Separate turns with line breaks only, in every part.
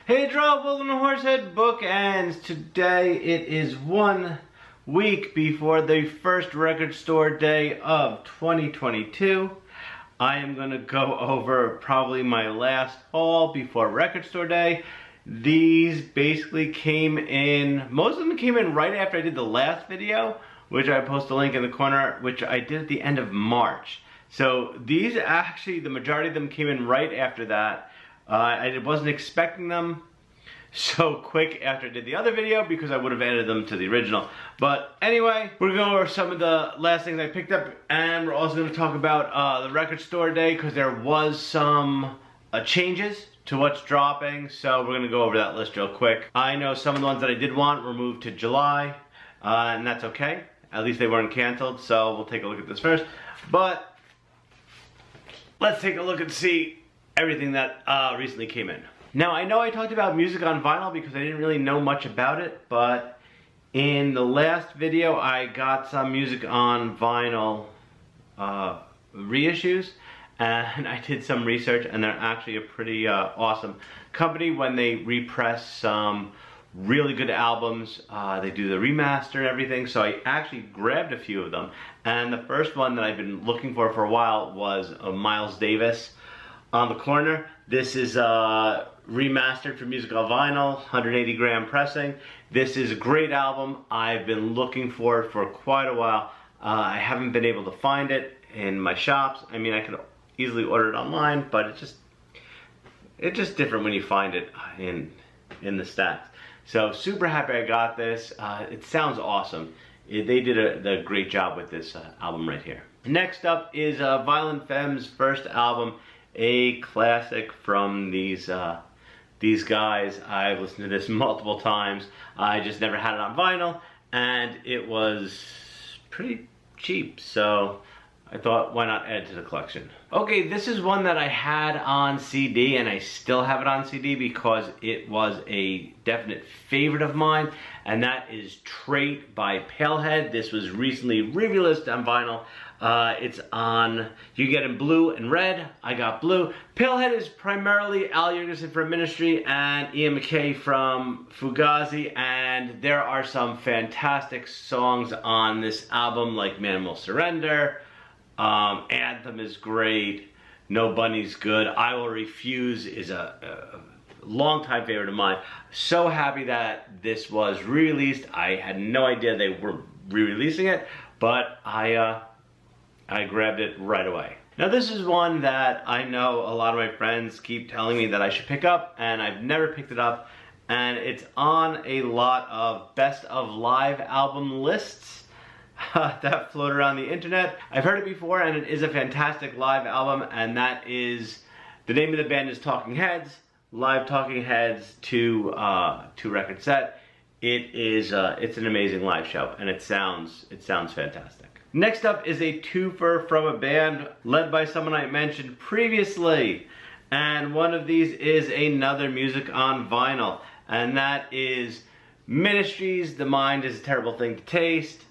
Hey Drop, welcome to Horsehead Bookends. Today it is 1 week before the first record store day of 2022. I am going to go over probably my last haul before record store day. These basically came in, most of them came in right after I did the last video, which I post a link in the corner, which I did at the end of March. So these actually, the majority of them came in right after that. I wasn't expecting them so quick after I did the other video because I would have added them to the original. But anyway, we're going to go over some of the last things I picked up, and we're also going to talk about the record store day because there was some changes to what's dropping. So we're going to go over that list real quick. I know some of the ones that I did want were moved to July, and that's okay. At least they weren't canceled, so we'll take a look at this first. But let's take a look and see everything that recently came in. Now, I know I talked about music on vinyl because I didn't really know much about it, but in the last video I got some music on vinyl reissues, and I did some research, and they're actually a pretty awesome company when they repress some really good albums. They do the remaster and everything, so I actually grabbed a few of them, and the first one that I've been looking for a while was Miles Davis on the Corner. This is remastered for music on vinyl, 180 gram pressing. This is a great album. I've been looking for it for quite a while. I haven't been able to find it in my shops. I mean, I could easily order it online, but it's just different when you find it in the stacks. So super happy I got this. It sounds awesome. They did a great job with this album right here. Next up is Violent Femme's first album, a classic from these guys. I've listened to this multiple times. I just never had it on vinyl, and it was pretty cheap, so I thought, why not add to the collection? Okay, this is one that I had on CD, and I still have it on CD because it was a definite favorite of mine, and that is Trait by Palehead. This was recently re-released on vinyl. It's on, you get in blue and red. I got blue. Palehead is primarily Al Jurgensen from Ministry and Ian MacKaye from Fugazi, and there are some fantastic songs on this album, like Man Will Surrender, Anthem is great, No Bunny's good, I Will Refuse is a long-time favorite of mine. So happy that this was re-released. I had no idea they were re-releasing it, but I grabbed it right away. Now this is one that I know a lot of my friends keep telling me that I should pick up, and I've never picked it up, and it's on a lot of best of live album lists that float around the internet. I've heard it before, and it is a fantastic live album, and that is, the name of the band is Talking Heads, live Talking Heads two record set. It's an amazing live show, and it sounds fantastic. Next up is a twofer from a band led by someone I mentioned previously, and one of these is another music on vinyl, and that is Ministry's The Mind Is a Terrible Thing to Taste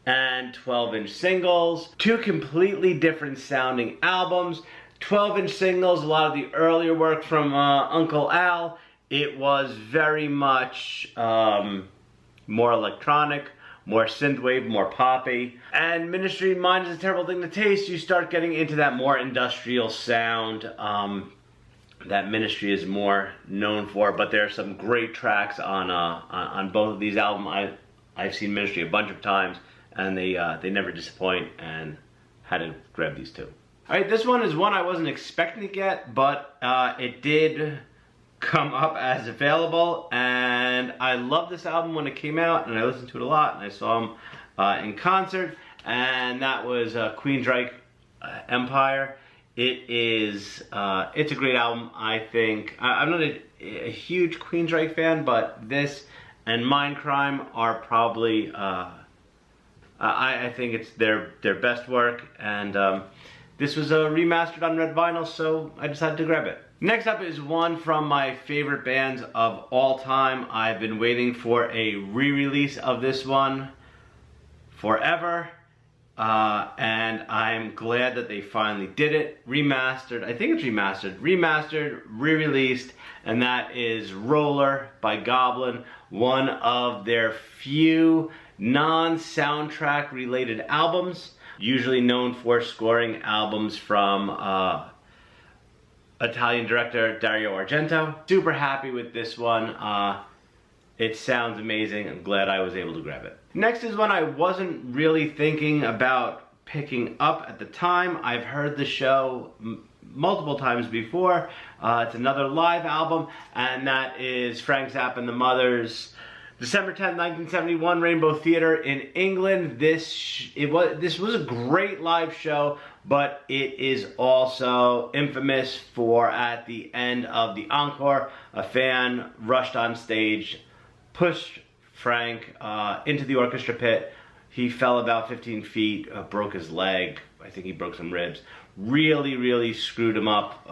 and 12-inch singles. Two completely different sounding albums. 12-inch singles, a lot of the earlier work from Uncle Al. It was very much more electronic, more synthwave, more poppy. And Ministry, Mind Is a Terrible Thing to Taste, you start getting into that more industrial sound that Ministry is more known for. But there are some great tracks on both of these albums. I've seen Ministry a bunch of times, and they never disappoint, and had to grab these two. Alright, this one is one I wasn't expecting to get, but it did come up as available, and I loved this album when it came out, and I listened to it a lot, and I saw them in concert, and that was Queensryche Empire. It's a great album, I think. I'm not a huge Queensryche fan, but this and Mindcrime are probably, I think it's their best work, and this was remastered on red vinyl, so I decided to grab it. Next up is one from my favorite bands of all time. I've been waiting for a re-release of this one forever. and I'm glad that they finally did it. Remastered, I think it's remastered, re-released, and that is Roller by Goblin, one of their few non-soundtrack related albums, usually known for scoring albums from Italian director Dario Argento. Super happy with this one. It sounds amazing. I'm glad I was able to grab it. Next is one I wasn't really thinking about picking up at the time. I've heard the show multiple times before. It's another live album, and that is Frank Zappa and the Mothers' December 10th, 1971, Rainbow Theatre in England. This was a great live show, but it is also infamous for, at the end of the encore, a fan rushed on stage, pushed Frank into the orchestra pit. He fell about 15 feet, broke his leg. I think he broke some ribs. Really, really screwed him up.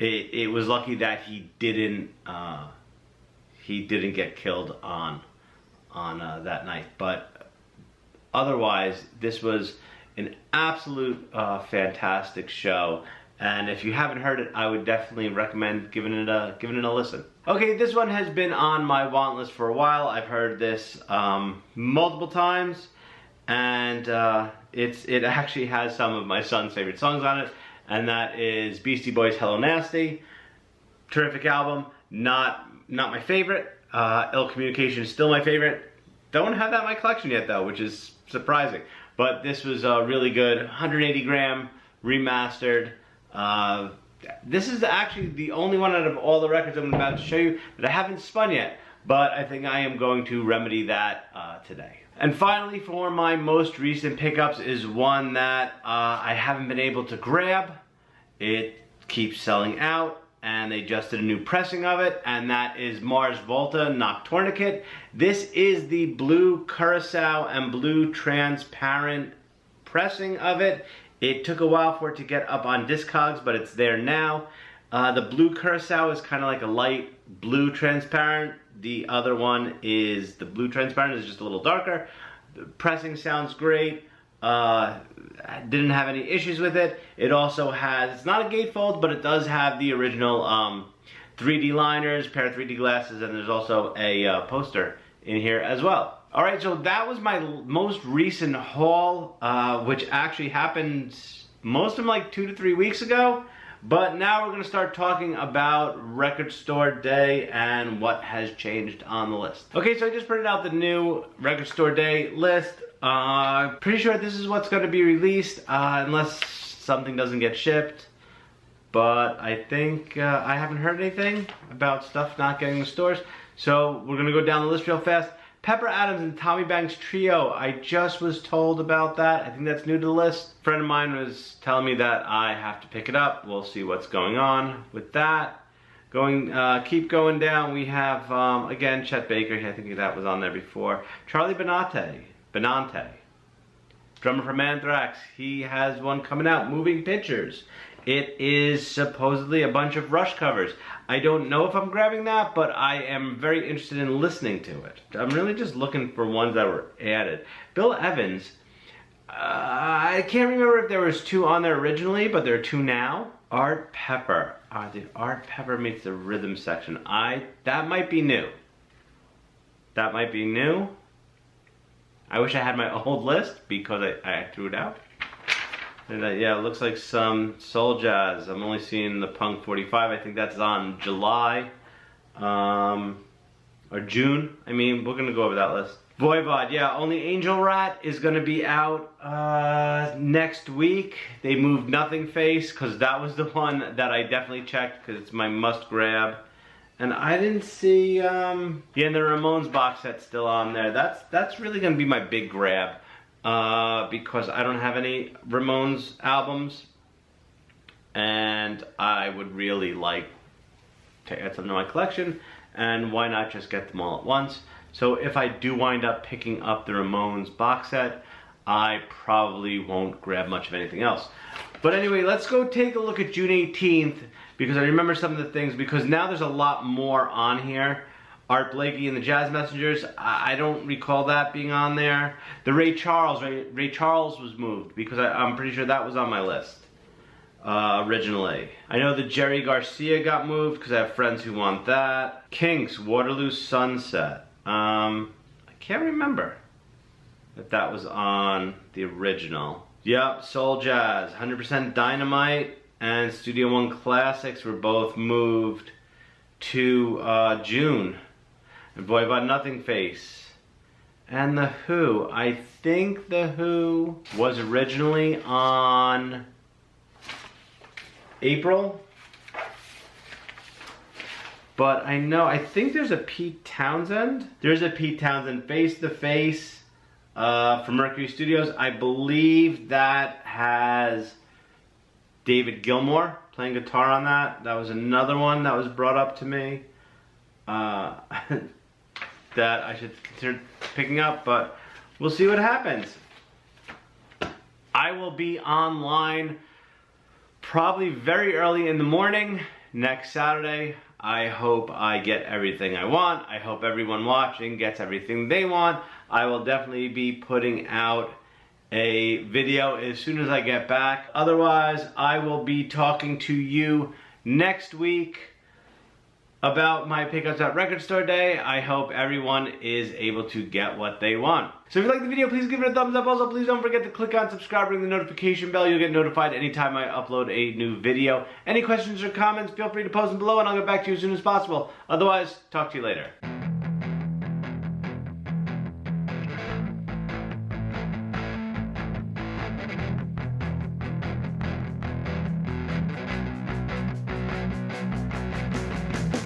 It was lucky that he didn't get killed on that night. But otherwise, this was an absolute fantastic show. And if you haven't heard it, I would definitely recommend giving it a listen. Okay, this one has been on my want list for a while. I've heard this multiple times, and it actually has some of my son's favorite songs on it, and that is Beastie Boys' Hello Nasty. Terrific album. Not my favorite. Ill Communication is still my favorite. Don't have that in my collection yet though, which is surprising. But this was really good. 180 gram, remastered. This is actually the only one out of all the records I'm about to show you that I haven't spun yet, but I think I am going to remedy that today. And finally, for my most recent pickups is one that I haven't been able to grab. It keeps selling out, and they just did a new pressing of it, and that is Mars Volta Nocturnicate. This is the blue curacao and blue transparent pressing of it. It took a while for it to get up on Discogs, but it's there now. The blue curacao is kind of like a light blue transparent. The other one is, the blue transparent is just a little darker. The pressing sounds great. Didn't have any issues with it. It also has, it's not a gatefold, but it does have the original 3D liners, pair of 3D glasses, and there's also a poster in here as well. Alright, so that was my most recent haul, which actually happened most of them like 2 to 3 weeks ago. But now we're going to start talking about Record Store Day and what has changed on the list. Okay, so I just printed out the new Record Store Day list. Pretty sure this is what's going to be released, unless something doesn't get shipped. But I think I haven't heard anything about stuff not getting in the stores. So we're going to go down the list real fast. Pepper Adams and Tommy Banks Trio. I just was told about that. I think that's new to the list. A friend of mine was telling me that I have to pick it up. We'll see what's going on with that. Keep going down. We have, again, Chet Baker. I think that was on there before. Charlie Benante. Drummer from Anthrax. He has one coming out. Moving Pictures. It is supposedly a bunch of Rush covers. I don't know if I'm grabbing that, but I am very interested in listening to it. I'm really just looking for ones that were added. Bill Evans, I can't remember if there was 2 on there originally, but there are 2 now. Art Pepper. Did Art Pepper meets the rhythm section? That might be new. That might be new. I wish I had my old list because I threw it out. And yeah, it looks like some soul jazz. I'm only seeing the Punk 45. I think that's on July. Or June. I mean, we're going to go over that list. Voivod, yeah, Only Angel Rat is going to be out next week. They moved Nothing Face because that was the one that I definitely checked because it's my must grab. And I didn't see, yeah, and the Ramones box set's still on there. That's really going to be my big grab. Because I don't have any Ramones albums, and I would really like to add some to my collection, and why not just get them all at once? So if I do wind up picking up the Ramones box set, I probably won't grab much of anything else. But anyway, let's go take a look at June 18th, because I remember some of the things, because now there's a lot more on here. Art Blakey and the Jazz Messengers, I don't recall that being on there. The Ray Charles was moved because I'm pretty sure that was on my list originally. I know that Jerry Garcia got moved because I have friends who want that. Kinks, Waterloo Sunset. I can't remember if that was on the original. Yep, Soul Jazz, 100% Dynamite and Studio One Classics were both moved to June. And Boy About Nothing Face. And The Who. I think The Who was originally on April. But I think there's a Pete Townsend. There's a Pete Townsend Face to Face from Mercury Studios. I believe that has David Gilmour playing guitar on that. That was another one that was brought up to me. That I should consider picking up, but we'll see what happens. I will be online probably very early in the morning next Saturday. I hope I get everything I want. I hope everyone watching gets everything they want. I will definitely be putting out a video as soon as I get back. Otherwise, I will be talking to you next week about my pickups at Record Store Day. I hope everyone is able to get what they want. So if you like the video, please give it a thumbs up. Also, please don't forget to click on subscribe, ring the notification bell. You'll get notified anytime I upload a new video. Any questions or comments, feel free to post them below and I'll get back to you as soon as possible. Otherwise, talk to you later.